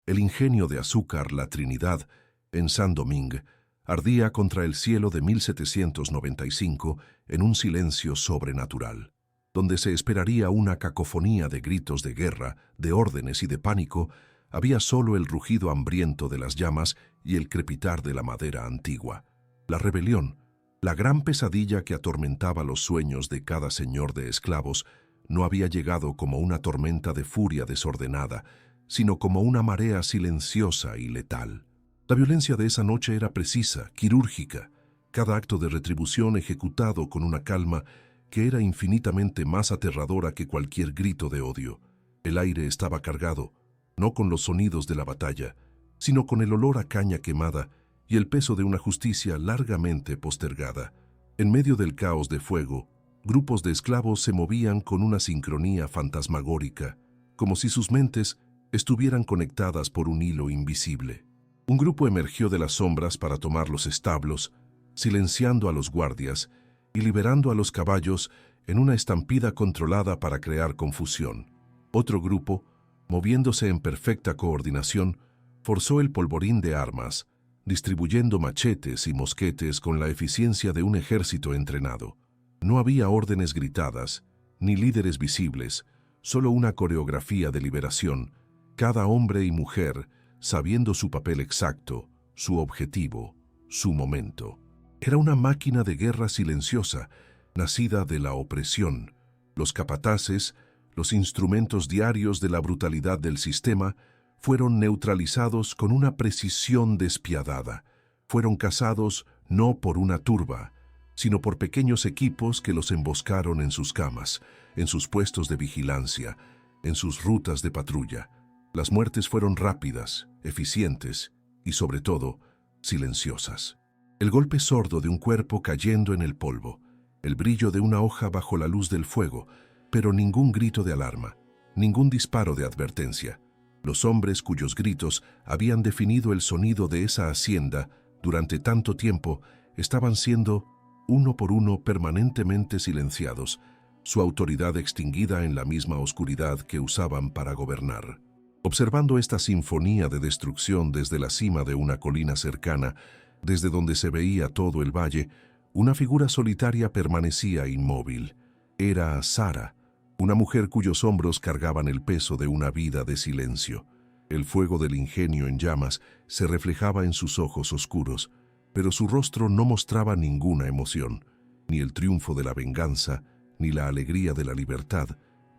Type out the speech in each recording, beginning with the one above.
El ingenio de azúcar La Trinidad, en Saint-Domingue, ardía contra el cielo de 1795 en un silencio sobrenatural, donde se esperaría una cacofonía de gritos de guerra, de órdenes y de pánico. Había solo el rugido hambriento de las llamas y el crepitar de la madera antigua. La rebelión, la gran pesadilla que atormentaba los sueños de cada señor de esclavos, no había llegado como una tormenta de furia desordenada, sino como una marea silenciosa y letal. La violencia de esa noche era precisa, quirúrgica, cada acto de retribución ejecutado con una calma que era infinitamente más aterradora que cualquier grito de odio. El aire estaba cargado, no con los sonidos de la batalla, sino con el olor a caña quemada y el peso de una justicia largamente postergada. En medio del caos de fuego, grupos de esclavos se movían con una sincronía fantasmagórica, como si sus mentes estuvieran conectadas por un hilo invisible. Un grupo emergió de las sombras para tomar los establos, silenciando a los guardias y liberando a los caballos en una estampida controlada para crear confusión. Otro grupo, moviéndose en perfecta coordinación, forzó el polvorín de armas, distribuyendo machetes y mosquetes con la eficiencia de un ejército entrenado. No había órdenes gritadas, ni líderes visibles, solo una coreografía de liberación, cada hombre y mujer sabiendo su papel exacto, su objetivo, su momento. Era una máquina de guerra silenciosa, nacida de la opresión. Los capataces, los instrumentos diarios de la brutalidad del sistema, fueron neutralizados con una precisión despiadada. Fueron cazados no por una turba, sino por pequeños equipos que los emboscaron en sus camas, en sus puestos de vigilancia, en sus rutas de patrulla. Las muertes fueron rápidas, eficientes y, sobre todo, silenciosas. El golpe sordo de un cuerpo cayendo en el polvo, el brillo de una hoja bajo la luz del fuego, pero ningún grito de alarma, ningún disparo de advertencia. Los hombres cuyos gritos habían definido el sonido de esa hacienda durante tanto tiempo estaban siendo, uno por uno, permanentemente silenciados, su autoridad extinguida en la misma oscuridad que usaban para gobernar. Observando esta sinfonía de destrucción desde la cima de una colina cercana, desde donde se veía todo el valle, una figura solitaria permanecía inmóvil. Era Sara, una mujer cuyos hombros cargaban el peso de una vida de silencio. El fuego del ingenio en llamas se reflejaba en sus ojos oscuros, pero su rostro no mostraba ninguna emoción, ni el triunfo de la venganza, ni la alegría de la libertad,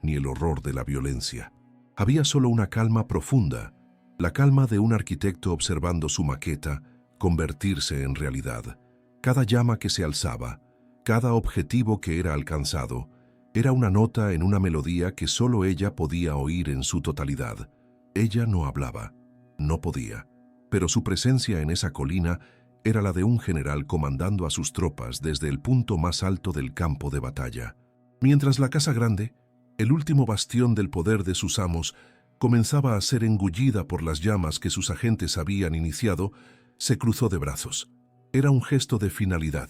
ni el horror de la violencia. Había solo una calma profunda, la calma de un arquitecto observando su maqueta convertirse en realidad. Cada llama que se alzaba, cada objetivo que era alcanzado, era una nota en una melodía que solo ella podía oír en su totalidad. Ella no hablaba, no podía, pero su presencia en esa colina era la de un general comandando a sus tropas desde el punto más alto del campo de batalla. Mientras la Casa Grande, el último bastión del poder de sus amos, comenzaba a ser engullida por las llamas que sus agentes habían iniciado, se cruzó de brazos. Era un gesto de finalidad,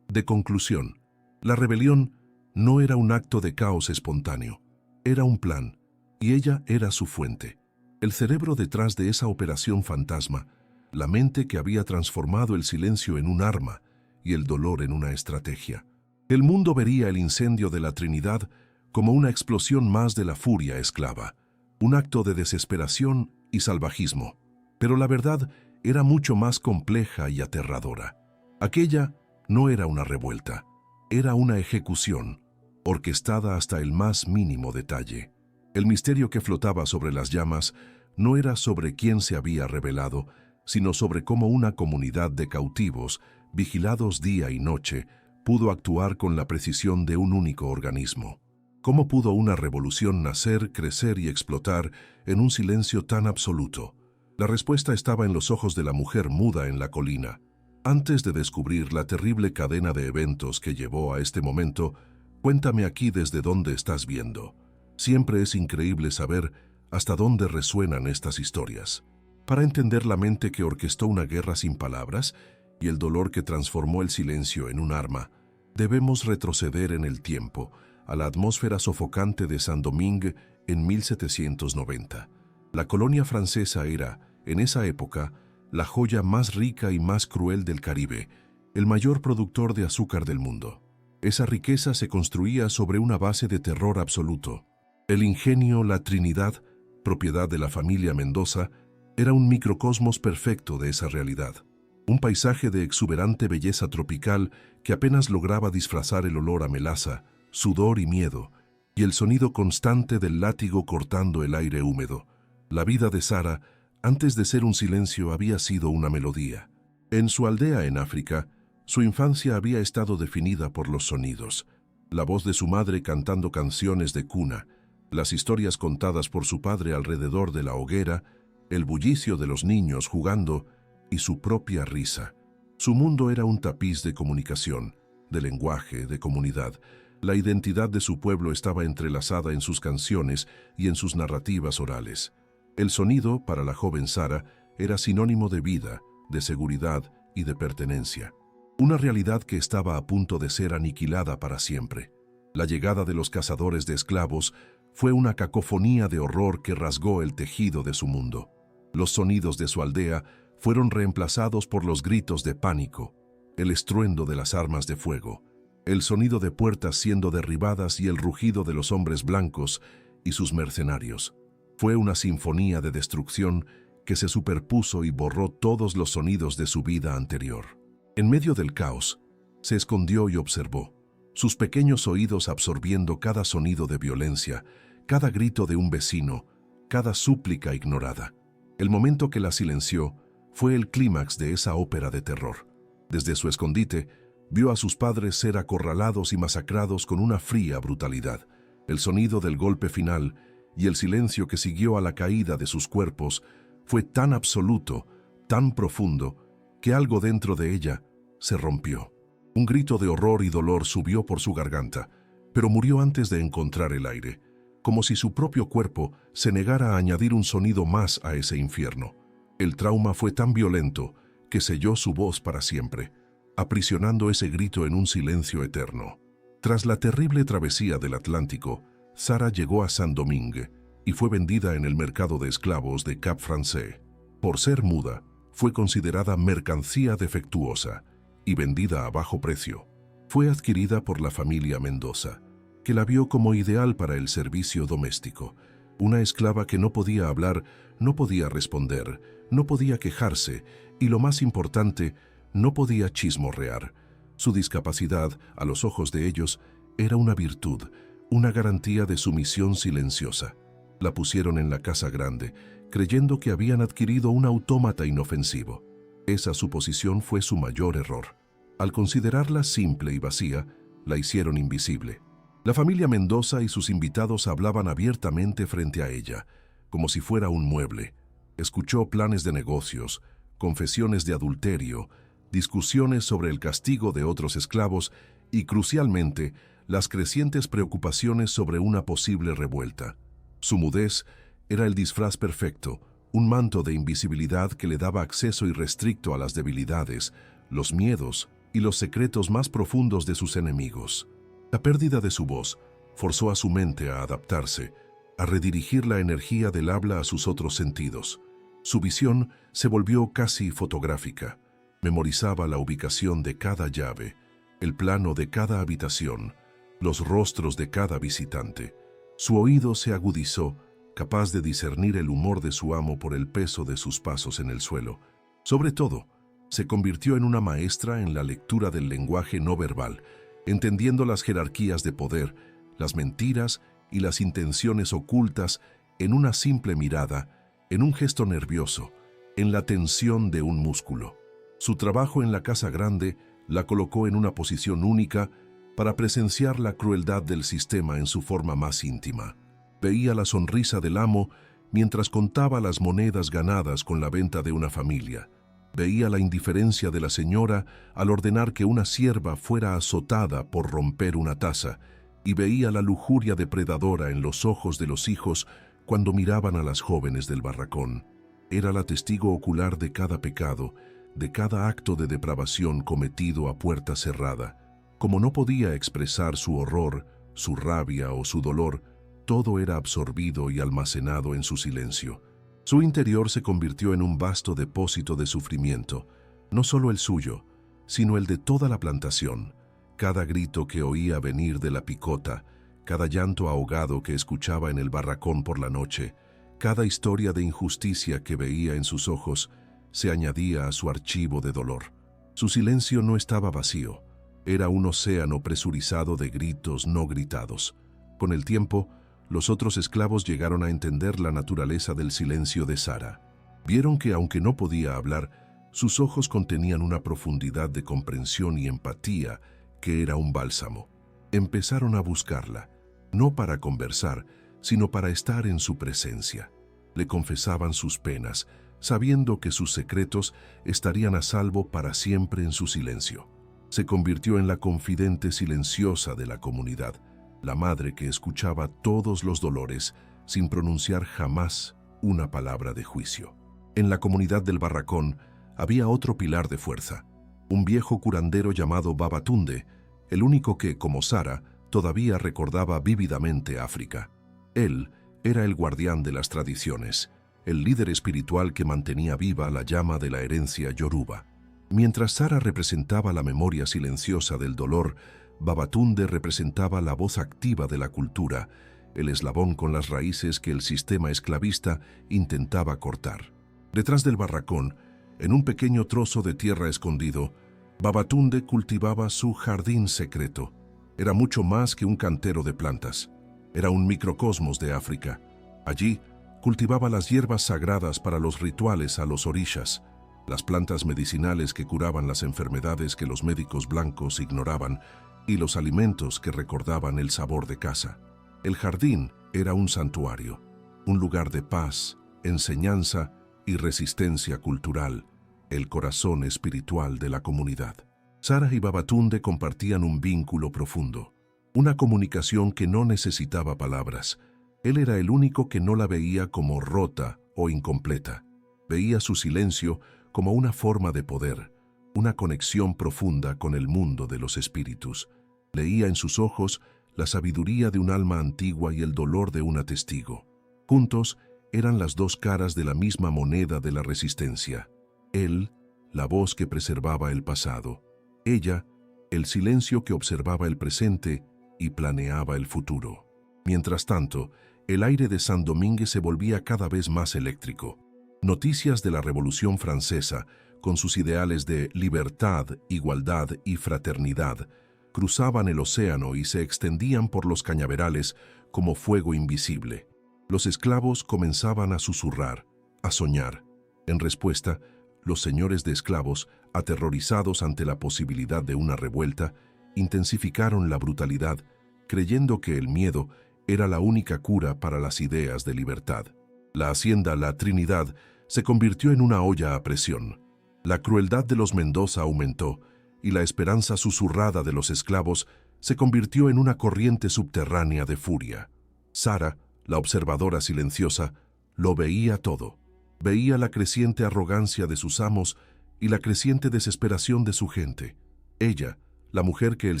de conclusión. La rebelión no era un acto de caos espontáneo, era un plan, y ella era su fuente. El cerebro detrás de esa operación fantasma, la mente que había transformado el silencio en un arma y el dolor en una estrategia. El mundo vería el incendio de la Trinidad como una explosión más de la furia esclava, un acto de desesperación y salvajismo. Pero la verdad era mucho más compleja y aterradora. Aquella no era una revuelta, era una ejecución, orquestada hasta el más mínimo detalle. El misterio que flotaba sobre las llamas no era sobre quién se había rebelado, sino sobre cómo una comunidad de cautivos, vigilados día y noche, pudo actuar con la precisión de un único organismo. ¿Cómo pudo una revolución nacer, crecer y explotar en un silencio tan absoluto? La respuesta estaba en los ojos de la mujer muda en la colina. Antes de descubrir la terrible cadena de eventos que llevó a este momento, cuéntame aquí desde dónde estás viendo. Siempre es increíble saber hasta dónde resuenan estas historias. Para entender la mente que orquestó una guerra sin palabras y el dolor que transformó el silencio en un arma, debemos retroceder en el tiempo, a la atmósfera sofocante de Saint-Domingue en 1790. La colonia francesa era, en esa época, la joya más rica y más cruel del Caribe, el mayor productor de azúcar del mundo. Esa riqueza se construía sobre una base de terror absoluto. El ingenio La Trinidad, propiedad de la familia Mendoza, era un microcosmos perfecto de esa realidad. Un paisaje de exuberante belleza tropical que apenas lograba disfrazar el olor a melaza, sudor y miedo, y el sonido constante del látigo cortando el aire húmedo. La vida de Sara, antes de ser un silencio, había sido una melodía. En su aldea en África, su infancia había estado definida por los sonidos. La voz de su madre cantando canciones de cuna, las historias contadas por su padre alrededor de la hoguera, el bullicio de los niños jugando y su propia risa. Su mundo era un tapiz de comunicación, de lenguaje, de comunidad. La identidad de su pueblo estaba entrelazada en sus canciones y en sus narrativas orales. El sonido, para la joven Sara, era sinónimo de vida, de seguridad y de pertenencia. Una realidad que estaba a punto de ser aniquilada para siempre. La llegada de los cazadores de esclavos fue una cacofonía de horror que rasgó el tejido de su mundo. Los sonidos de su aldea fueron reemplazados por los gritos de pánico, el estruendo de las armas de fuego, el sonido de puertas siendo derribadas y el rugido de los hombres blancos y sus mercenarios. Fue una sinfonía de destrucción que se superpuso y borró todos los sonidos de su vida anterior. En medio del caos, se escondió y observó, sus pequeños oídos absorbiendo cada sonido de violencia, cada grito de un vecino, cada súplica ignorada. El momento que la silenció fue el clímax de esa ópera de terror. Desde su escondite, vio a sus padres ser acorralados y masacrados con una fría brutalidad. El sonido del golpe final y el silencio que siguió a la caída de sus cuerpos fue tan absoluto, tan profundo, que algo dentro de ella se rompió. Un grito de horror y dolor subió por su garganta, pero murió antes de encontrar el aire, como si su propio cuerpo se negara a añadir un sonido más a ese infierno. El trauma fue tan violento que selló su voz para siempre, aprisionando ese grito en un silencio eterno. Tras la terrible travesía del Atlántico, Sara llegó a Saint-Domingue y fue vendida en el mercado de esclavos de Cap Français. Por ser muda, fue considerada mercancía defectuosa y vendida a bajo precio. Fue adquirida por la familia Mendoza, que la vio como ideal para el servicio doméstico. Una esclava que no podía hablar, no podía responder, no podía quejarse y, lo más importante, no podía chismorrear. Su discapacidad, a los ojos de ellos, era una virtud, una garantía de sumisión silenciosa. La pusieron en la casa grande, creyendo que habían adquirido un autómata inofensivo. Esa suposición fue su mayor error. Al considerarla simple y vacía, la hicieron invisible. La familia Mendoza y sus invitados hablaban abiertamente frente a ella, como si fuera un mueble. Escuchó planes de negocios, confesiones de adulterio, discusiones sobre el castigo de otros esclavos y, crucialmente, las crecientes preocupaciones sobre una posible revuelta. Su mudez era el disfraz perfecto, un manto de invisibilidad que le daba acceso irrestricto a las debilidades, los miedos y los secretos más profundos de sus enemigos. La pérdida de su voz forzó a su mente a adaptarse, a redirigir la energía del habla a sus otros sentidos. Su visión se volvió casi fotográfica. Memorizaba la ubicación de cada llave, el plano de cada habitación, los rostros de cada visitante. Su oído se agudizó, capaz de discernir el humor de su amo por el peso de sus pasos en el suelo. Sobre todo, se convirtió en una maestra en la lectura del lenguaje no verbal, entendiendo las jerarquías de poder, las mentiras y las intenciones ocultas en una simple mirada, en un gesto nervioso, en la tensión de un músculo. Su trabajo en la casa grande la colocó en una posición única para presenciar la crueldad del sistema en su forma más íntima. Veía la sonrisa del amo mientras contaba las monedas ganadas con la venta de una familia. Veía la indiferencia de la señora al ordenar que una sierva fuera azotada por romper una taza, y veía la lujuria depredadora en los ojos de los hijos cuando miraban a las jóvenes del barracón. Era la testigo ocular de cada pecado, de cada acto de depravación cometido a puerta cerrada. Como no podía expresar su horror, su rabia o su dolor, todo era absorbido y almacenado en su silencio. Su interior se convirtió en un vasto depósito de sufrimiento, no solo el suyo, sino el de toda la plantación. Cada grito que oía venir de la picota, cada llanto ahogado que escuchaba en el barracón por la noche, cada historia de injusticia que veía en sus ojos, se añadía a su archivo de dolor. Su silencio no estaba vacío, era un océano presurizado de gritos no gritados. Con el tiempo, los otros esclavos llegaron a entender la naturaleza del silencio de Sara. Vieron que, aunque no podía hablar, sus ojos contenían una profundidad de comprensión y empatía que era un bálsamo. Empezaron a buscarla, no para conversar, sino para estar en su presencia. Le confesaban sus penas, sabiendo que sus secretos estarían a salvo para siempre en su silencio. Se convirtió en la confidente silenciosa de la comunidad, la madre que escuchaba todos los dolores sin pronunciar jamás una palabra de juicio. En la comunidad del barracón había otro pilar de fuerza, un viejo curandero llamado Babatunde, el único que, como Sara, todavía recordaba vívidamente África. Él era el guardián de las tradiciones, el líder espiritual que mantenía viva la llama de la herencia yoruba. Mientras Sara representaba la memoria silenciosa del dolor, Babatunde representaba la voz activa de la cultura, el eslabón con las raíces que el sistema esclavista intentaba cortar. Detrás del barracón, en un pequeño trozo de tierra escondido, Babatunde cultivaba su jardín secreto. Era mucho más que un cantero de plantas. Era un microcosmos de África. Allí, cultivaba las hierbas sagradas para los rituales a los orishas, las plantas medicinales que curaban las enfermedades que los médicos blancos ignoraban y los alimentos que recordaban el sabor de casa. El jardín era un santuario, un lugar de paz, enseñanza y resistencia cultural, el corazón espiritual de la comunidad. Sara y Babatunde compartían un vínculo profundo, una comunicación que no necesitaba palabras. Él era el único que no la veía como rota o incompleta. Veía su silencio como una forma de poder, una conexión profunda con el mundo de los espíritus. Leía en sus ojos la sabiduría de un alma antigua y el dolor de una testigo. Juntos eran las dos caras de la misma moneda de la resistencia. Él, la voz que preservaba el pasado. Ella, el silencio que observaba el presente y planeaba el futuro. Mientras tanto, el aire de Saint-Domingue se volvía cada vez más eléctrico. Noticias de la Revolución Francesa, con sus ideales de libertad, igualdad y fraternidad, cruzaban el océano y se extendían por los cañaverales como fuego invisible. Los esclavos comenzaban a susurrar, a soñar. En respuesta, los señores de esclavos, aterrorizados ante la posibilidad de una revuelta, intensificaron la brutalidad, creyendo que el miedo era la única cura para las ideas de libertad. La hacienda La Trinidad se convirtió en una olla a presión. La crueldad de los Mendoza aumentó y la esperanza susurrada de los esclavos se convirtió en una corriente subterránea de furia. Sara, la observadora silenciosa, lo veía todo. Veía la creciente arrogancia de sus amos y la creciente desesperación de su gente. Ella, la mujer que el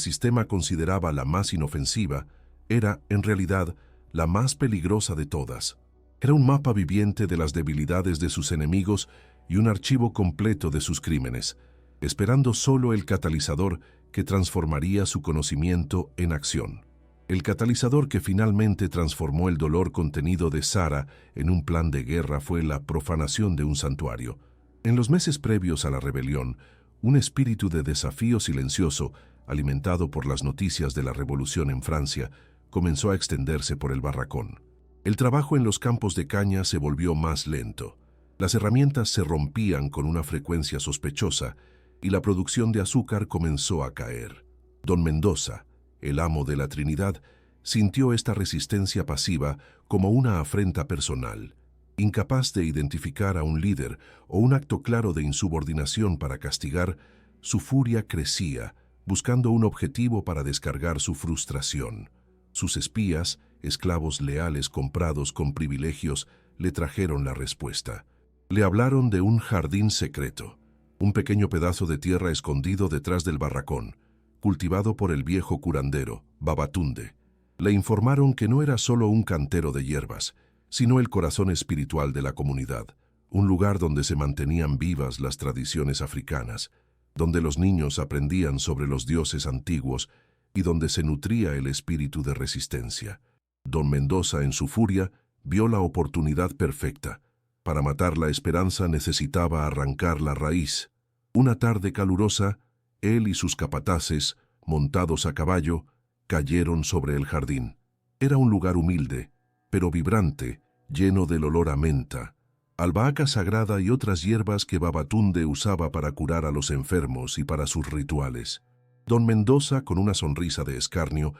sistema consideraba la más inofensiva, era, en realidad, la más peligrosa de todas. Era un mapa viviente de las debilidades de sus enemigos y un archivo completo de sus crímenes, esperando solo el catalizador que transformaría su conocimiento en acción. El catalizador que finalmente transformó el dolor contenido de Sara en un plan de guerra fue la profanación de un santuario. En los meses previos a la rebelión, un espíritu de desafío silencioso, alimentado por las noticias de la revolución en Francia, comenzó a extenderse por el barracón. El trabajo en los campos de caña se volvió más lento. Las herramientas se rompían con una frecuencia sospechosa y la producción de azúcar comenzó a caer. Don Mendoza, el amo de la Trinidad, sintió esta resistencia pasiva como una afrenta personal. Incapaz de identificar a un líder o un acto claro de insubordinación para castigar, su furia crecía, buscando un objetivo para descargar su frustración. Sus espías, esclavos leales comprados con privilegios, le trajeron la respuesta. Le hablaron de un jardín secreto, un pequeño pedazo de tierra escondido detrás del barracón, cultivado por el viejo curandero, Babatunde. Le informaron que no era solo un cantero de hierbas, sino el corazón espiritual de la comunidad, un lugar donde se mantenían vivas las tradiciones africanas, donde los niños aprendían sobre los dioses antiguos y donde se nutría el espíritu de resistencia. Don Mendoza, en su furia, vio la oportunidad perfecta. Para matar la esperanza necesitaba arrancar la raíz. Una tarde calurosa, él y sus capataces, montados a caballo, cayeron sobre el jardín. Era un lugar humilde, pero vibrante, lleno del olor a menta, albahaca sagrada y otras hierbas que Babatunde usaba para curar a los enfermos y para sus rituales. Don Mendoza, con una sonrisa de escarnio,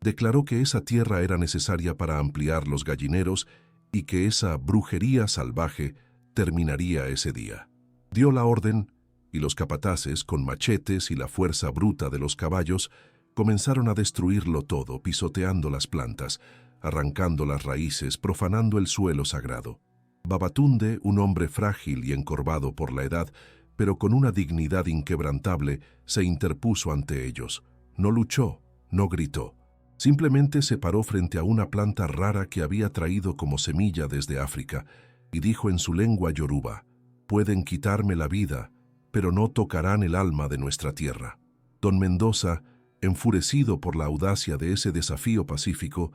declaró que esa tierra era necesaria para ampliar los gallineros y que esa brujería salvaje terminaría ese día. Dio la orden, y los capataces, con machetes y la fuerza bruta de los caballos, comenzaron a destruirlo todo, pisoteando las plantas, arrancando las raíces, profanando el suelo sagrado. Babatunde, un hombre frágil y encorvado por la edad, pero con una dignidad inquebrantable, se interpuso ante ellos. No luchó, no gritó. Simplemente se paró frente a una planta rara que había traído como semilla desde África y dijo en su lengua yoruba: «Pueden quitarme la vida, pero no tocarán el alma de nuestra tierra». Don Mendoza, enfurecido por la audacia de ese desafío pacífico,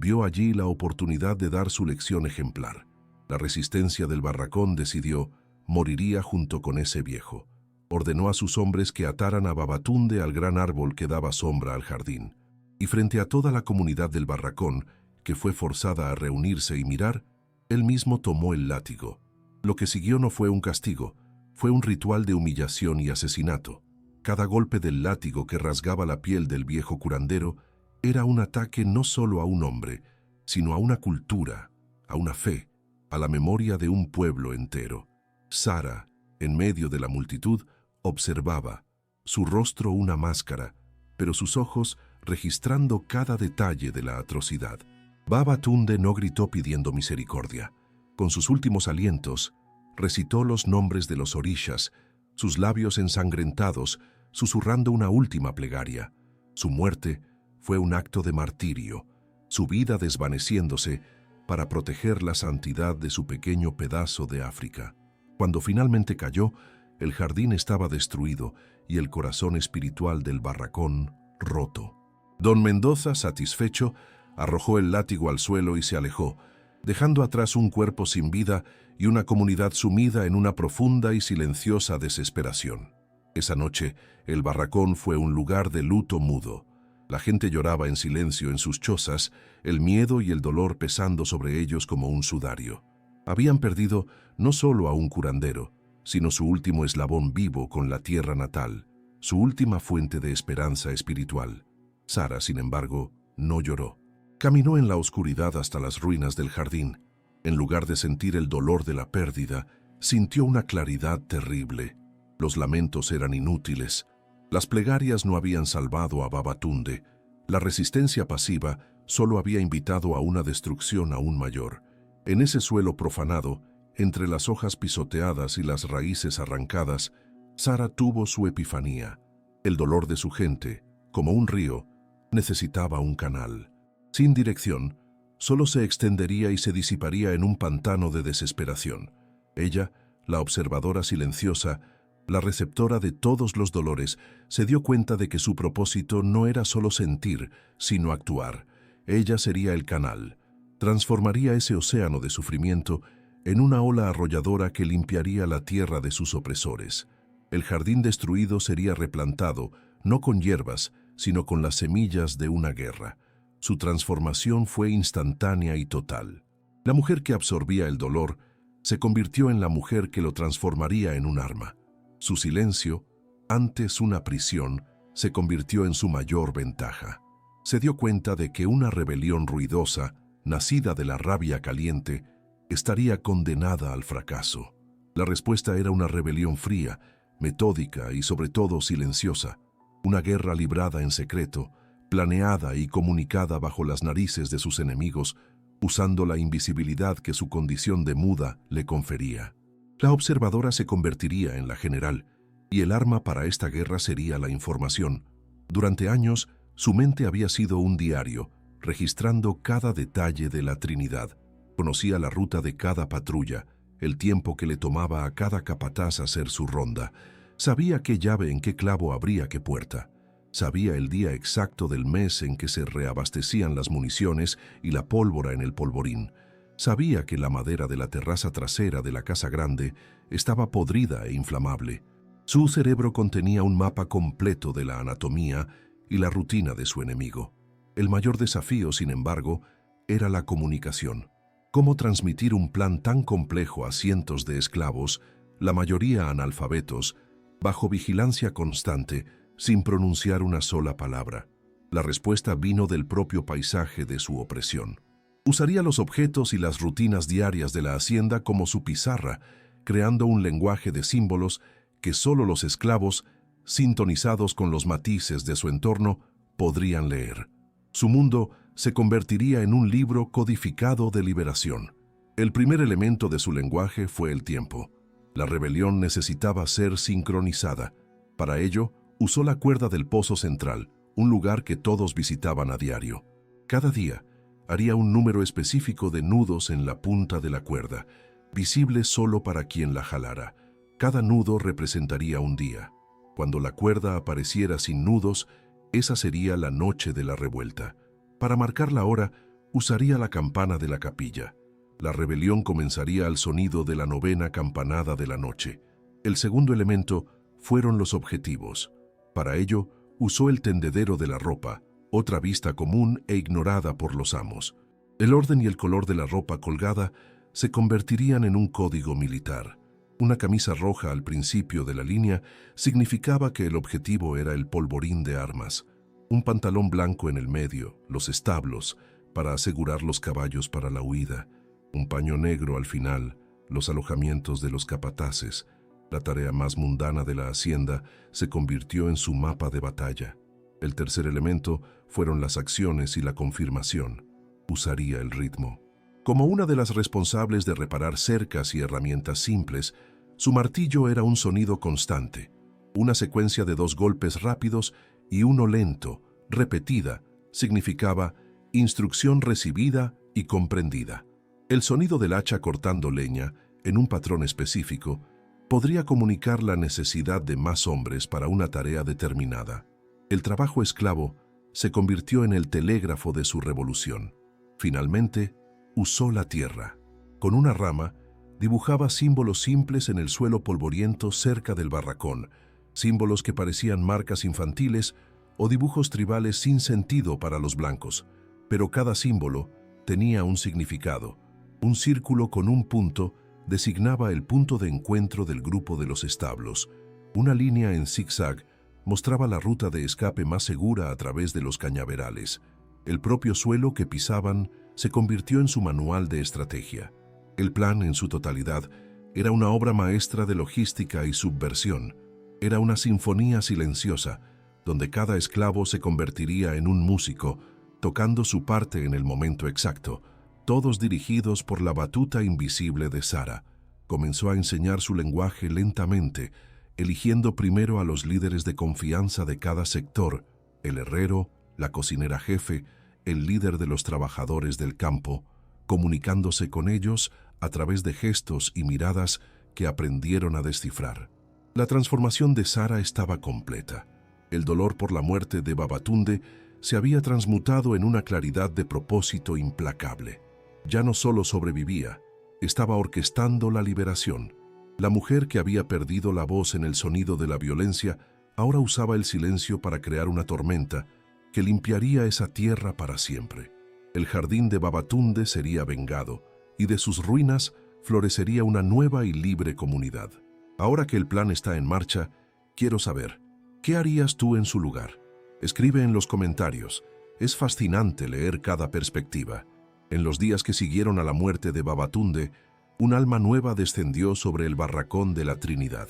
vio allí la oportunidad de dar su lección ejemplar. La resistencia del barracón decidió, moriría junto con ese viejo. Ordenó a sus hombres que ataran a Babatunde al gran árbol que daba sombra al jardín. Y frente a toda la comunidad del barracón, que fue forzada a reunirse y mirar, él mismo tomó el látigo. Lo que siguió no fue un castigo, fue un ritual de humillación y asesinato. Cada golpe del látigo que rasgaba la piel del viejo curandero era un ataque no solo a un hombre, sino a una cultura, a una fe, a la memoria de un pueblo entero. Sara, en medio de la multitud, observaba, su rostro una máscara, pero sus ojos registrando cada detalle de la atrocidad. Babatunde no gritó pidiendo misericordia. Con sus últimos alientos, recitó los nombres de los orishas, sus labios ensangrentados, susurrando una última plegaria. Su muerte fue un acto de martirio, su vida desvaneciéndose para proteger la santidad de su pequeño pedazo de África. Cuando finalmente cayó, el jardín estaba destruido y el corazón espiritual del barracón roto. Don Mendoza, satisfecho, arrojó el látigo al suelo y se alejó, dejando atrás un cuerpo sin vida y una comunidad sumida en una profunda y silenciosa desesperación. Esa noche, el barracón fue un lugar de luto mudo. La gente lloraba en silencio en sus chozas, el miedo y el dolor pesando sobre ellos como un sudario. Habían perdido no solo a un curandero, sino su último eslabón vivo con la tierra natal, su última fuente de esperanza espiritual. Sara, sin embargo, no lloró. Caminó en la oscuridad hasta las ruinas del jardín. En lugar de sentir el dolor de la pérdida, sintió una claridad terrible. Los lamentos eran inútiles. Las plegarias no habían salvado a Babatunde. La resistencia pasiva solo había invitado a una destrucción aún mayor. En ese suelo profanado, entre las hojas pisoteadas y las raíces arrancadas, Sara tuvo su epifanía. El dolor de su gente, como un río, necesitaba un canal. Sin dirección, solo se extendería y se disiparía en un pantano de desesperación. Ella, la observadora silenciosa, la receptora de todos los dolores, se dio cuenta de que su propósito no era solo sentir, sino actuar. Ella sería el canal. Transformaría ese océano de sufrimiento en una ola arrolladora que limpiaría la tierra de sus opresores. El jardín destruido sería replantado, no con hierbas, sino con las semillas de una guerra. Su transformación fue instantánea y total. La mujer que absorbía el dolor se convirtió en la mujer que lo transformaría en un arma. Su silencio, antes una prisión, se convirtió en su mayor ventaja. Se dio cuenta de que una rebelión ruidosa, nacida de la rabia caliente, estaría condenada al fracaso. La respuesta era una rebelión fría, metódica y sobre todo silenciosa. Una guerra librada en secreto, planeada y comunicada bajo las narices de sus enemigos, usando la invisibilidad que su condición de muda le confería. La observadora se convertiría en la general, y el arma para esta guerra sería la información. Durante años, su mente había sido un diario, registrando cada detalle de la Trinidad. Conocía la ruta de cada patrulla, el tiempo que le tomaba a cada capataz hacer su ronda. Sabía qué llave en qué clavo abría qué puerta. Sabía el día exacto del mes en que se reabastecían las municiones y la pólvora en el polvorín. Sabía que la madera de la terraza trasera de la casa grande estaba podrida e inflamable. Su cerebro contenía un mapa completo de la anatomía y la rutina de su enemigo. El mayor desafío, sin embargo, era la comunicación. Cómo transmitir un plan tan complejo a cientos de esclavos, la mayoría analfabetos, bajo vigilancia constante, sin pronunciar una sola palabra. La respuesta vino del propio paisaje de su opresión. Usaría los objetos y las rutinas diarias de la hacienda como su pizarra, creando un lenguaje de símbolos que solo los esclavos, sintonizados con los matices de su entorno, podrían leer. Su mundo se convertiría en un libro codificado de liberación. El primer elemento de su lenguaje fue el tiempo. La rebelión necesitaba ser sincronizada. Para ello, usó la cuerda del pozo central, un lugar que todos visitaban a diario. Cada día, haría un número específico de nudos en la punta de la cuerda, visible solo para quien la jalara. Cada nudo representaría un día. Cuando la cuerda apareciera sin nudos, esa sería la noche de la revuelta. Para marcar la hora, usaría la campana de la capilla. La rebelión comenzaría al sonido de la 9ª campanada de la noche. El segundo elemento fueron los objetivos. Para ello, usó el tendedero de la ropa, otra vista común e ignorada por los amos. El orden y el color de la ropa colgada se convertirían en un código militar. Una camisa roja al principio de la línea significaba que el objetivo era el polvorín de armas. Un pantalón blanco en el medio, los establos, para asegurar los caballos para la huida. Un paño negro al final, los alojamientos de los capataces. La tarea más mundana de la hacienda se convirtió en su mapa de batalla. El tercer elemento fueron las acciones y la confirmación. Usaría el ritmo. Como una de las responsables de reparar cercas y herramientas simples, su martillo era un sonido constante, una secuencia de 2 golpes rápidos y uno lento, repetida, significaba instrucción recibida y comprendida. El sonido del hacha cortando leña, en un patrón específico, podría comunicar la necesidad de más hombres para una tarea determinada. El trabajo esclavo se convirtió en el telégrafo de su revolución. Finalmente, usó la tierra. Con una rama, dibujaba símbolos simples en el suelo polvoriento cerca del barracón, símbolos que parecían marcas infantiles o dibujos tribales sin sentido para los blancos, pero cada símbolo tenía un significado. Un círculo con un punto designaba el punto de encuentro del grupo de los establos. Una línea en zigzag mostraba la ruta de escape más segura a través de los cañaverales. El propio suelo que pisaban se convirtió en su manual de estrategia. El plan, en su totalidad, era una obra maestra de logística y subversión. Era una sinfonía silenciosa, donde cada esclavo se convertiría en un músico, tocando su parte en el momento exacto, todos dirigidos por la batuta invisible de Sara. Comenzó a enseñar su lenguaje lentamente, eligiendo primero a los líderes de confianza de cada sector, el herrero, la cocinera jefe, el líder de los trabajadores del campo, comunicándose con ellos a través de gestos y miradas que aprendieron a descifrar. La transformación de Sara estaba completa. El dolor por la muerte de Babatunde se había transmutado en una claridad de propósito implacable. Ya no solo sobrevivía, estaba orquestando la liberación. La mujer que había perdido la voz en el sonido de la violencia ahora usaba el silencio para crear una tormenta que limpiaría esa tierra para siempre. El jardín de Babatunde sería vengado, y de sus ruinas florecería una nueva y libre comunidad. Ahora que el plan está en marcha, quiero saber, ¿qué harías tú en su lugar? Escribe en los comentarios. Es fascinante leer cada perspectiva. En los días que siguieron a la muerte de Babatunde, un alma nueva descendió sobre el barracón de la Trinidad.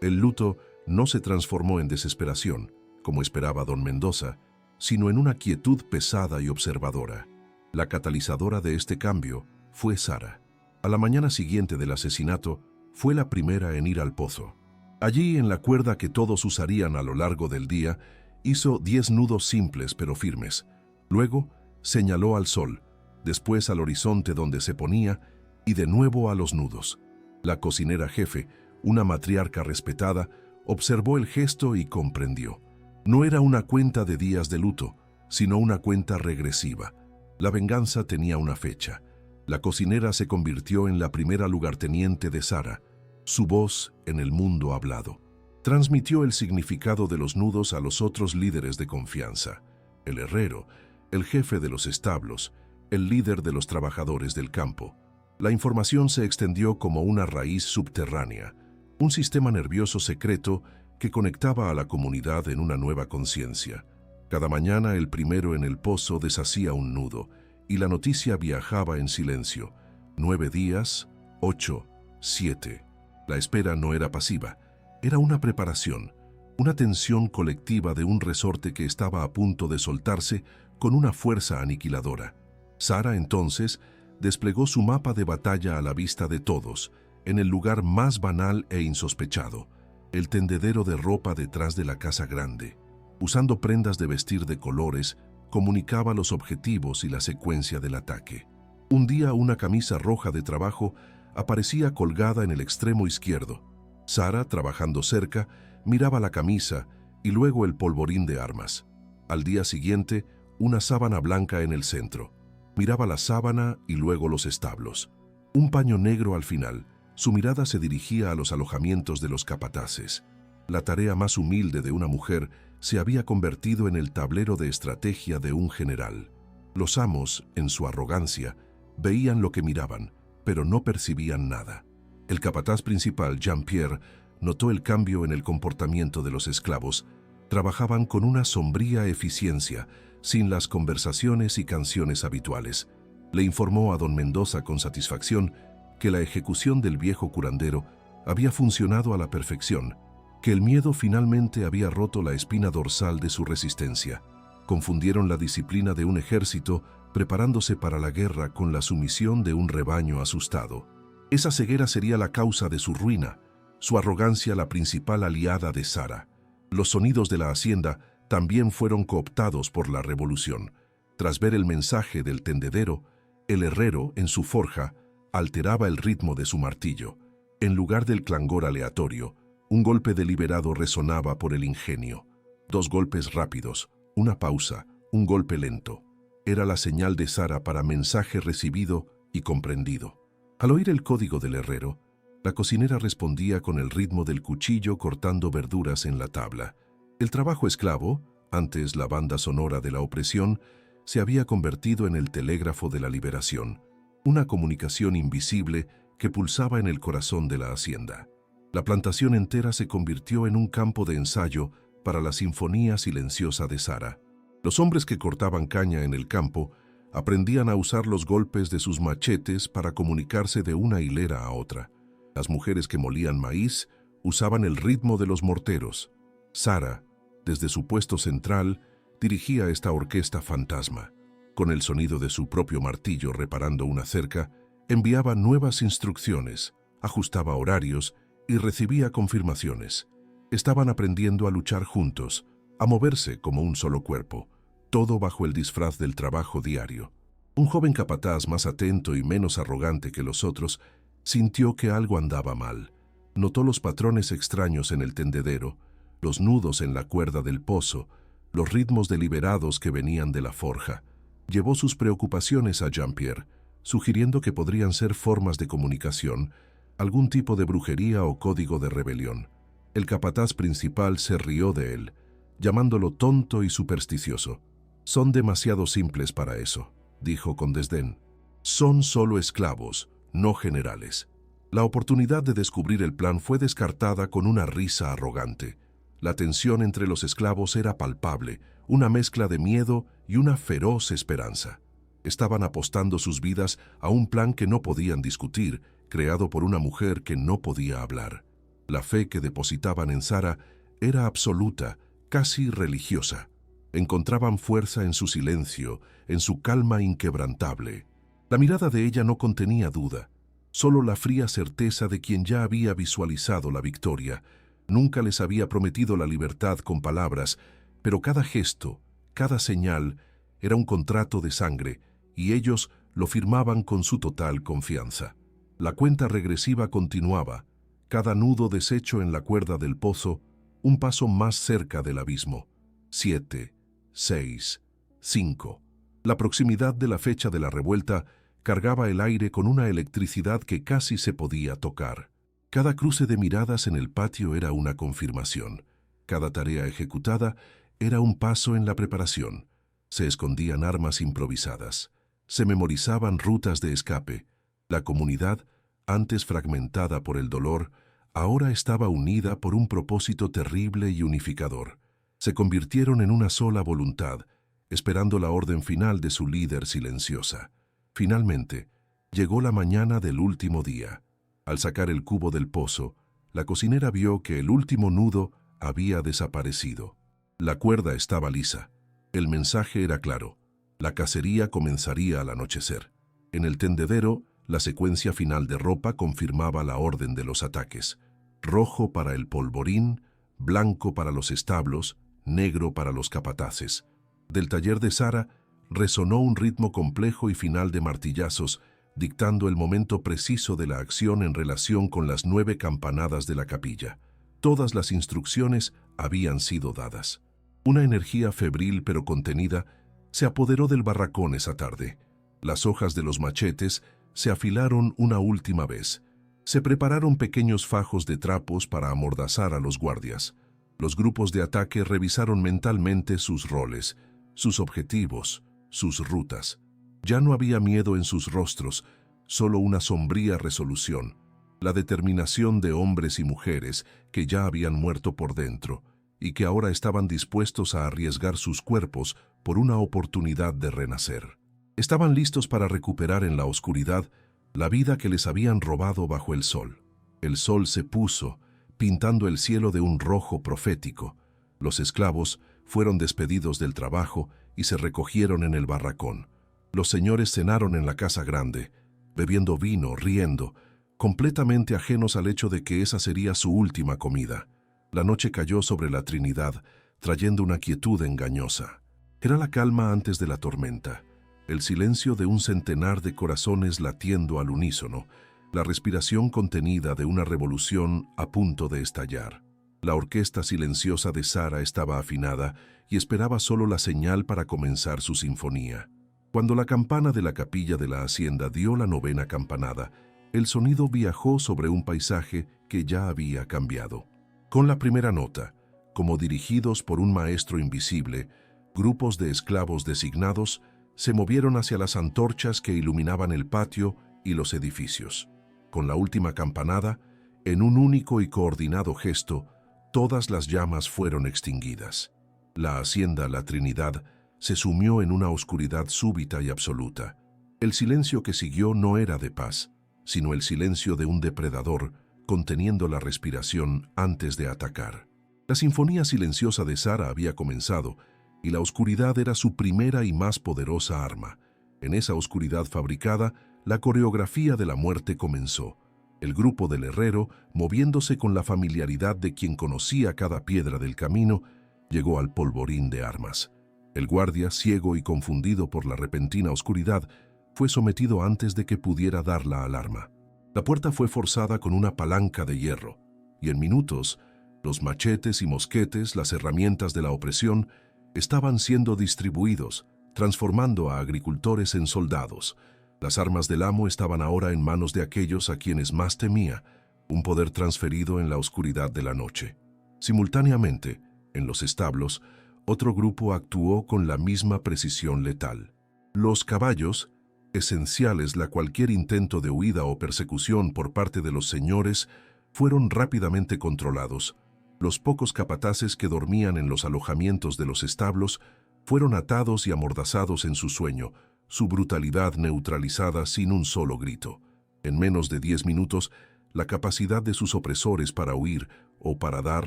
El luto no se transformó en desesperación, como esperaba don Mendoza, sino en una quietud pesada y observadora. La catalizadora de este cambio fue Sara. A la mañana siguiente del asesinato, fue la primera en ir al pozo. Allí, en la cuerda que todos usarían a lo largo del día, hizo 10 nudos simples pero firmes. Luego, señaló al sol, después al horizonte donde se ponía y de nuevo a los nudos. La cocinera jefe, una matriarca respetada, observó el gesto y comprendió. No era una cuenta de días de luto, sino una cuenta regresiva. La venganza tenía una fecha. La cocinera se convirtió en la primera lugarteniente de Sara, su voz en el mundo hablado. Transmitió el significado de los nudos a los otros líderes de confianza. El herrero, el jefe de los establos, el líder de los trabajadores del campo. La información se extendió como una raíz subterránea, un sistema nervioso secreto que conectaba a la comunidad en una nueva conciencia. Cada mañana el primero en el pozo deshacía un nudo, y la noticia viajaba en silencio. 9 días, 8, 7. La espera no era pasiva, era una preparación, una tensión colectiva de un resorte que estaba a punto de soltarse con una fuerza aniquiladora. Sara, entonces, desplegó su mapa de batalla a la vista de todos, en el lugar más banal e insospechado, el tendedero de ropa detrás de la casa grande. Usando prendas de vestir de colores, comunicaba los objetivos y la secuencia del ataque. Un día una camisa roja de trabajo aparecía colgada en el extremo izquierdo. Sara, trabajando cerca, miraba la camisa y luego el polvorín de armas. Al día siguiente, una sábana blanca en el centro. Miraba la sábana y luego los establos. Un paño negro al final. Su mirada se dirigía a los alojamientos de los capataces. La tarea más humilde de una mujer se había convertido en el tablero de estrategia de un general. Los amos, en su arrogancia, veían lo que miraban, pero no percibían nada. El capataz principal, Jean-Pierre, notó el cambio en el comportamiento de los esclavos. Trabajaban con una sombría eficiencia, sin las conversaciones y canciones habituales. Le informó a don Mendoza con satisfacción que la ejecución del viejo curandero había funcionado a la perfección, que el miedo finalmente había roto la espina dorsal de su resistencia. Confundieron la disciplina de un ejército preparándose para la guerra con la sumisión de un rebaño asustado. Esa ceguera sería la causa de su ruina, su arrogancia la principal aliada de Sara. Los sonidos de la hacienda también fueron cooptados por la revolución. Tras ver el mensaje del tendedero, el herrero, en su forja, alteraba el ritmo de su martillo. En lugar del clangor aleatorio, un golpe deliberado resonaba por el ingenio. 2 golpes rápidos, una pausa, un golpe lento. Era la señal de Sara para mensaje recibido y comprendido. Al oír el código del herrero, la cocinera respondía con el ritmo del cuchillo cortando verduras en la tabla. El trabajo esclavo, antes la banda sonora de la opresión, se había convertido en el telégrafo de la liberación, una comunicación invisible que pulsaba en el corazón de la hacienda. La plantación entera se convirtió en un campo de ensayo para la sinfonía silenciosa de Sara. Los hombres que cortaban caña en el campo aprendían a usar los golpes de sus machetes para comunicarse de una hilera a otra. Las mujeres que molían maíz usaban el ritmo de los morteros. Sara, desde su puesto central, dirigía esta orquesta fantasma. Con el sonido de su propio martillo reparando una cerca, enviaba nuevas instrucciones, ajustaba horarios y recibía confirmaciones. Estaban aprendiendo a luchar juntos, a moverse como un solo cuerpo, todo bajo el disfraz del trabajo diario. Un joven capataz más atento y menos arrogante que los otros sintió que algo andaba mal. Notó los patrones extraños en el tendedero, los nudos en la cuerda del pozo, los ritmos deliberados que venían de la forja. Llevó sus preocupaciones a Jean-Pierre, sugiriendo que podrían ser formas de comunicación, algún tipo de brujería o código de rebelión. El capataz principal se rió de él, llamándolo tonto y supersticioso. «Son demasiado simples para eso», dijo con desdén. «Son solo esclavos, no generales». La oportunidad de descubrir el plan fue descartada con una risa arrogante. La tensión entre los esclavos era palpable, una mezcla de miedo y una feroz esperanza. Estaban apostando sus vidas a un plan que no podían discutir, creado por una mujer que no podía hablar. La fe que depositaban en Sara era absoluta, casi religiosa. Encontraban fuerza en su silencio, en su calma inquebrantable. La mirada de ella no contenía duda, solo la fría certeza de quien ya había visualizado la victoria. Nunca les había prometido la libertad con palabras, pero cada gesto, cada señal, era un contrato de sangre, y ellos lo firmaban con su total confianza. La cuenta regresiva continuaba, cada nudo deshecho en la cuerda del pozo, un paso más cerca del abismo. 7, 6, 5. La proximidad de la fecha de la revuelta cargaba el aire con una electricidad que casi se podía tocar. Cada cruce de miradas en el patio era una confirmación. Cada tarea ejecutada era un paso en la preparación. Se escondían armas improvisadas. Se memorizaban rutas de escape. La comunidad, antes fragmentada por el dolor, ahora estaba unida por un propósito terrible y unificador. Se convirtieron en una sola voluntad, esperando la orden final de su líder silenciosa. Finalmente, llegó la mañana del último día. Al sacar el cubo del pozo, la cocinera vio que el último nudo había desaparecido. La cuerda estaba lisa. El mensaje era claro. La cacería comenzaría al anochecer. En el tendedero, la secuencia final de ropa confirmaba la orden de los ataques. Rojo para el polvorín, blanco para los establos, negro para los capataces. Del taller de Sara resonó un ritmo complejo y final de martillazos, dictando el momento preciso de la acción en relación con las 9 campanadas de la capilla. Todas las instrucciones habían sido dadas. Una energía febril pero contenida se apoderó del barracón esa tarde. Las hojas de los machetes se afilaron una última vez. Se prepararon pequeños fajos de trapos para amordazar a los guardias. Los grupos de ataque revisaron mentalmente sus roles, sus objetivos, sus rutas. Ya no había miedo en sus rostros, solo una sombría resolución, la determinación de hombres y mujeres que ya habían muerto por dentro y que ahora estaban dispuestos a arriesgar sus cuerpos por una oportunidad de renacer. Estaban listos para recuperar en la oscuridad la vida que les habían robado bajo el sol. El sol se puso, pintando el cielo de un rojo profético. Los esclavos fueron despedidos del trabajo y se recogieron en el barracón. Los señores cenaron en la casa grande, bebiendo vino, riendo, completamente ajenos al hecho de que esa sería su última comida. La noche cayó sobre la Trinidad, trayendo una quietud engañosa. Era la calma antes de la tormenta, el silencio de un centenar de corazones latiendo al unísono, la respiración contenida de una revolución a punto de estallar. La orquesta silenciosa de Sara estaba afinada y esperaba solo la señal para comenzar su sinfonía. Cuando la campana de la capilla de la hacienda dio la 9ª campanada, el sonido viajó sobre un paisaje que ya había cambiado. Con la primera nota, como dirigidos por un maestro invisible, grupos de esclavos designados se movieron hacia las antorchas que iluminaban el patio y los edificios. Con la última campanada, en un único y coordinado gesto, todas las llamas fueron extinguidas. La hacienda La Trinidad se sumió en una oscuridad súbita y absoluta. El silencio que siguió no era de paz, sino el silencio de un depredador conteniendo la respiración antes de atacar. La sinfonía silenciosa de Sara había comenzado, y la oscuridad era su primera y más poderosa arma. En esa oscuridad fabricada, la coreografía de la muerte comenzó. El grupo del herrero, moviéndose con la familiaridad de quien conocía cada piedra del camino, llegó al polvorín de armas. El guardia, ciego y confundido por la repentina oscuridad, fue sometido antes de que pudiera dar la alarma. La puerta fue forzada con una palanca de hierro, y en minutos, los machetes y mosquetes, las herramientas de la opresión, estaban siendo distribuidos, transformando a agricultores en soldados. Las armas del amo estaban ahora en manos de aquellos a quienes más temía, un poder transferido en la oscuridad de la noche. Simultáneamente, en los establos, otro grupo actuó con la misma precisión letal. Los caballos, esenciales a cualquier intento de huida o persecución por parte de los señores, fueron rápidamente controlados. Los pocos capataces que dormían en los alojamientos de los establos fueron atados y amordazados en su sueño, su brutalidad neutralizada sin un solo grito. En menos de 10 minutos, la capacidad de sus opresores para huir o para dar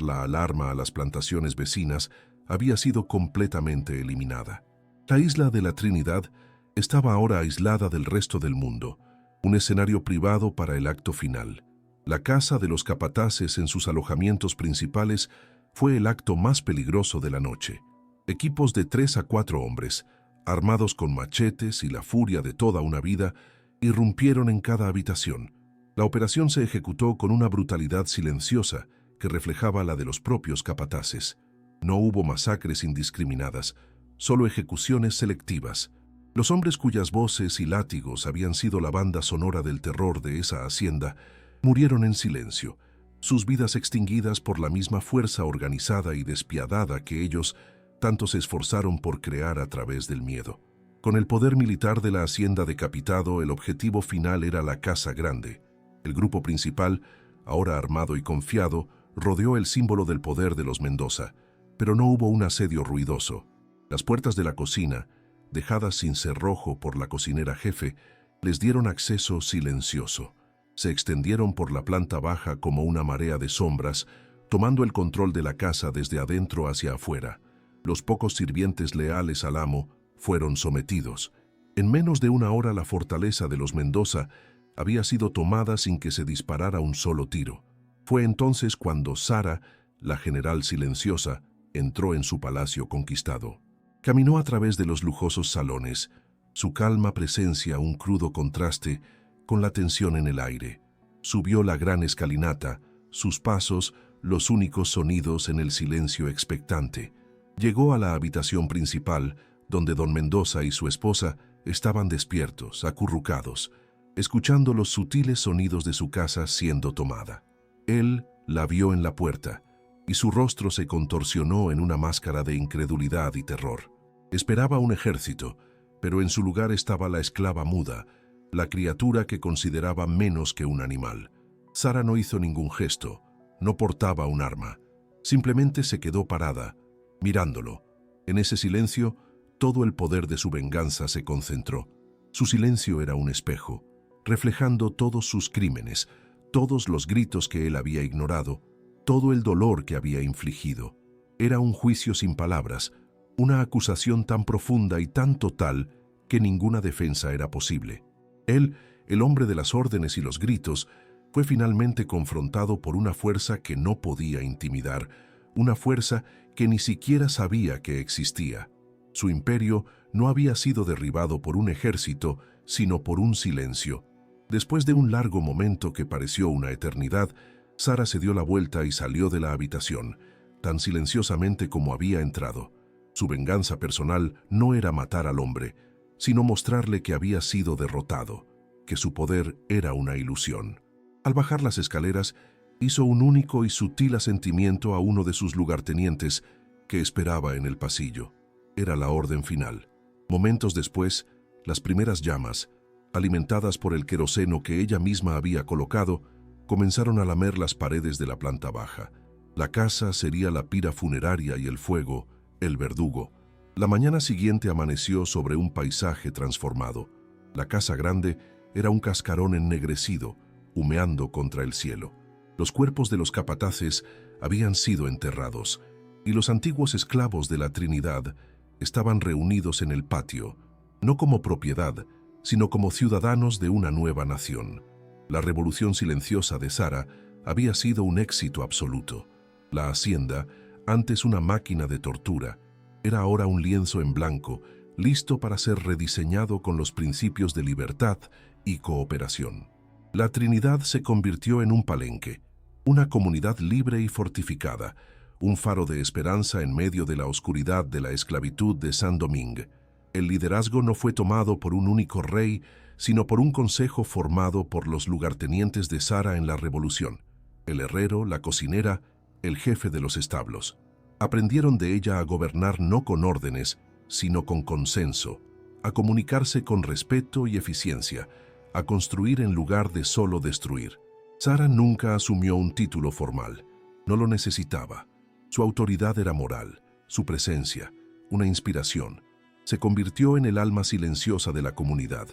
la alarma a las plantaciones vecinas había sido completamente eliminada. La isla de la Trinidad estaba ahora aislada del resto del mundo, un escenario privado para el acto final. La casa de los capataces en sus alojamientos principales fue el acto más peligroso de la noche. Equipos de 3 a 4 hombres, armados con machetes y la furia de toda una vida, irrumpieron en cada habitación. La operación se ejecutó con una brutalidad silenciosa que reflejaba la de los propios capataces. No hubo masacres indiscriminadas, solo ejecuciones selectivas. Los hombres cuyas voces y látigos habían sido la banda sonora del terror de esa hacienda murieron en silencio, sus vidas extinguidas por la misma fuerza organizada y despiadada que ellos tanto se esforzaron por crear a través del miedo. Con el poder militar de la hacienda decapitado, el objetivo final era la Casa Grande. El grupo principal, ahora armado y confiado, rodeó el símbolo del poder de los Mendoza, pero no hubo un asedio ruidoso. Las puertas de la cocina, dejadas sin cerrojo por la cocinera jefe, les dieron acceso silencioso. Se extendieron por la planta baja como una marea de sombras, tomando el control de la casa desde adentro hacia afuera. Los pocos sirvientes leales al amo fueron sometidos. En menos de una hora la fortaleza de los Mendoza había sido tomada sin que se disparara un solo tiro. Fue entonces cuando Sara, la general silenciosa, entró en su palacio conquistado. Caminó a través de los lujosos salones, su calma presencia un crudo contraste con la tensión en el aire. Subió la gran escalinata, sus pasos los únicos sonidos en el silencio expectante. Llegó a la habitación principal, donde don Mendoza y su esposa estaban despiertos, acurrucados, escuchando los sutiles sonidos de su casa siendo tomada. Él la vio en la puerta, y su rostro se contorsionó en una máscara de incredulidad y terror. Esperaba un ejército, pero en su lugar estaba la esclava muda, la criatura que consideraba menos que un animal. Sara no hizo ningún gesto, no portaba un arma. Simplemente se quedó parada, mirándolo. En ese silencio, todo el poder de su venganza se concentró. Su silencio era un espejo, reflejando todos sus crímenes, todos los gritos que él había ignorado, todo el dolor que había infligido. Era un juicio sin palabras, una acusación tan profunda y tan total que ninguna defensa era posible. Él, el hombre de las órdenes y los gritos, fue finalmente confrontado por una fuerza que no podía intimidar, una fuerza que ni siquiera sabía que existía. Su imperio no había sido derribado por un ejército, sino por un silencio. Después de un largo momento que pareció una eternidad, Sara se dio la vuelta y salió de la habitación, tan silenciosamente como había entrado. Su venganza personal no era matar al hombre, sino mostrarle que había sido derrotado, que su poder era una ilusión. Al bajar las escaleras, hizo un único y sutil asentimiento a uno de sus lugartenientes que esperaba en el pasillo. Era la orden final. Momentos después, las primeras llamas, alimentadas por el queroseno que ella misma había colocado, comenzaron a lamer las paredes de la planta baja. La casa sería la pira funeraria y el fuego, el verdugo. La mañana siguiente amaneció sobre un paisaje transformado. La Casa Grande era un cascarón ennegrecido, humeando contra el cielo. Los cuerpos de los capataces habían sido enterrados, y los antiguos esclavos de la Trinidad estaban reunidos en el patio, no como propiedad, sino como ciudadanos de una nueva nación. La revolución silenciosa de Sara había sido un éxito absoluto. La hacienda, antes una máquina de tortura, era ahora un lienzo en blanco, listo para ser rediseñado con los principios de libertad y cooperación. La Trinidad se convirtió en un palenque, una comunidad libre y fortificada, un faro de esperanza en medio de la oscuridad de la esclavitud de Saint-Domingue. El liderazgo no fue tomado por un único rey, sino por un consejo formado por los lugartenientes de Sara en la revolución, el herrero, la cocinera, el jefe de los establos. Aprendieron de ella a gobernar no con órdenes, sino con consenso, a comunicarse con respeto y eficiencia, a construir en lugar de solo destruir. Sara nunca asumió un título formal, no lo necesitaba. Su autoridad era moral, su presencia, una inspiración. Se convirtió en el alma silenciosa de la comunidad,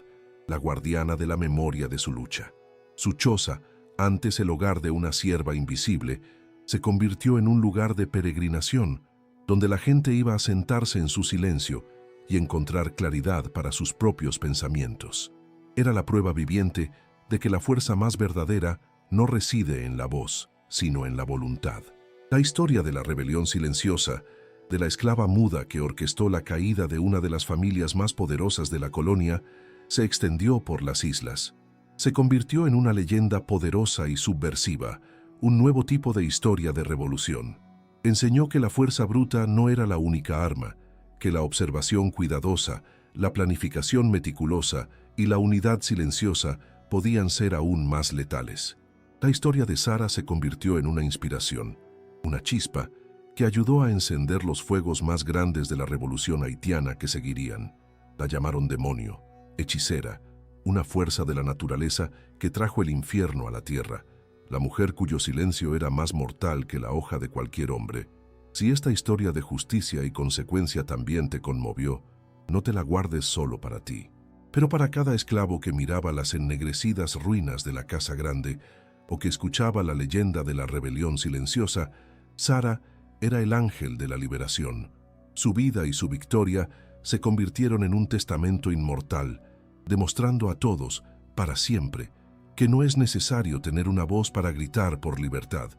la guardiana de la memoria de su lucha. Su choza, antes el hogar de una sierva invisible, se convirtió en un lugar de peregrinación, donde la gente iba a sentarse en su silencio y encontrar claridad para sus propios pensamientos. Era la prueba viviente de que la fuerza más verdadera no reside en la voz, sino en la voluntad. La historia de la rebelión silenciosa de la esclava muda que orquestó la caída de una de las familias más poderosas de la colonia, se extendió por las islas. Se convirtió en una leyenda poderosa y subversiva, un nuevo tipo de historia de revolución. Enseñó que la fuerza bruta no era la única arma, que la observación cuidadosa, la planificación meticulosa y la unidad silenciosa podían ser aún más letales. La historia de Sara se convirtió en una inspiración, una chispa que ayudó a encender los fuegos más grandes de la revolución haitiana que seguirían. La llamaron demonio, hechicera, una fuerza de la naturaleza que trajo el infierno a la tierra, la mujer cuyo silencio era más mortal que la hoja de cualquier hombre. Si esta historia de justicia y consecuencia también te conmovió, no te la guardes solo para ti. Pero para cada esclavo que miraba las ennegrecidas ruinas de la Casa Grande o que escuchaba la leyenda de la rebelión silenciosa, Sara era el ángel de la liberación. Su vida y su victoria se convirtieron en un testamento inmortal, demostrando a todos, para siempre, que no es necesario tener una voz para gritar por libertad.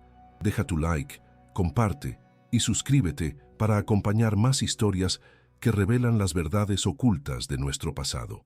Deja tu like, comparte y suscríbete para acompañar más historias que revelan las verdades ocultas de nuestro pasado.